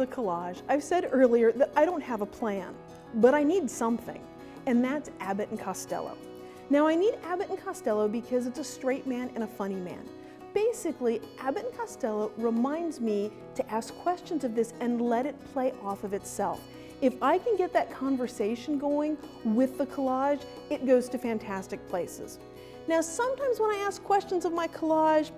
the collage, I've said earlier that I don't have a plan, but I need something, and that's Abbott and Costello. Now I need Abbott and Costello because it's a straight man and a funny man. Basically, Abbott and Costello reminds me to ask questions of this and let it play off of itself. If I can get that conversation going with the collage, it goes to fantastic places. Now, sometimes when I ask questions of my collage,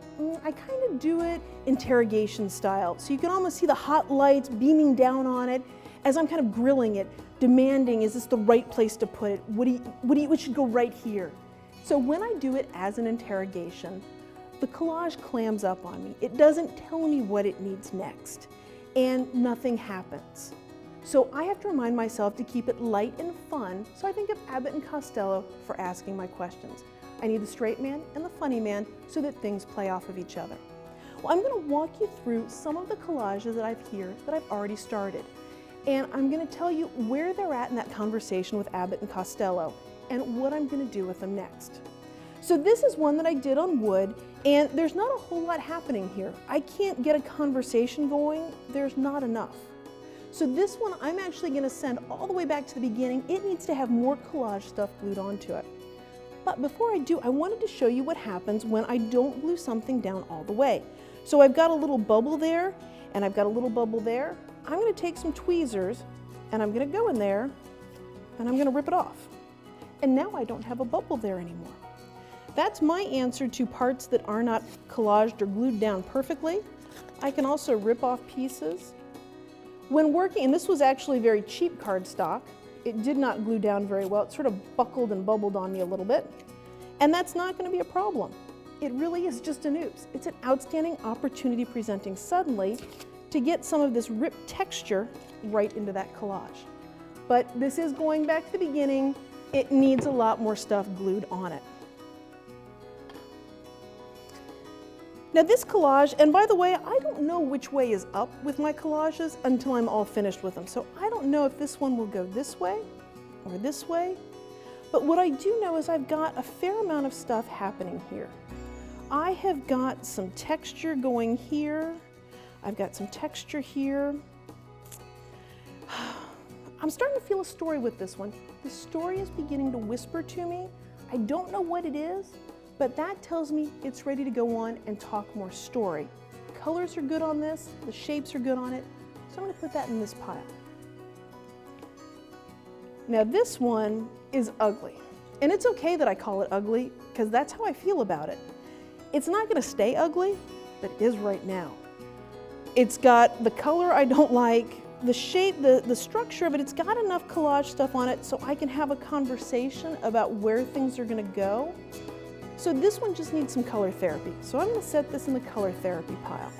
I kind of do it interrogation style. So you can almost see the hot lights beaming down on it as I'm kind of grilling it, demanding, is this the right place to put it? What should go right here? So when I do it as an interrogation, the collage clams up on me. It doesn't tell me what it needs next, and nothing happens. So I have to remind myself to keep it light and fun, so I think of Abbott and Costello for asking my questions. I need the straight man and the funny man so that things play off of each other. Well, I'm going to walk you through some of the collages that I've already started. And I'm going to tell you where they're at in that conversation with Abbott and Costello and what I'm going to do with them next. So this is one that I did on wood, and there's not a whole lot happening here. I can't get a conversation going. There's not enough. So this one I'm actually going to send all the way back to the beginning. It needs to have more collage stuff glued onto it. But before I do, I wanted to show you what happens when I don't glue something down all the way. So I've got a little bubble there, and I've got a little bubble there. I'm going to take some tweezers, and I'm going to go in there, and I'm going to rip it off. And now I don't have a bubble there anymore. That's my answer to parts that are not collaged or glued down perfectly. I can also rip off pieces. When working, and this was actually very cheap cardstock, it did not glue down very well. It sort of buckled and bubbled on me a little bit. And that's not going to be a problem. It really is just an oops. It's an outstanding opportunity presenting suddenly to get some of this ripped texture right into that collage. But this is going back to the beginning. It needs a lot more stuff glued on it. Now this collage, and by the way, I don't know which way is up with my collages until I'm all finished with them. So I don't know if this one will go this way or this way. But what I do know is I've got a fair amount of stuff happening here. I have got some texture going here. I've got some texture here. I'm starting to feel a story with this one. The story is beginning to whisper to me. I don't know what it is, but that tells me it's ready to go on and talk more story. Colors are good on this, the shapes are good on it, so I'm going to put that in this pile. Now this one is ugly, and it's okay that I call it ugly because that's how I feel about it. It's not going to stay ugly, but it is right now. It's got the color I don't like, the shape, the structure of it. It's got enough collage stuff on it so I can have a conversation about where things are going to go. So this one just needs some color therapy. So I'm going to set this in the color therapy pile.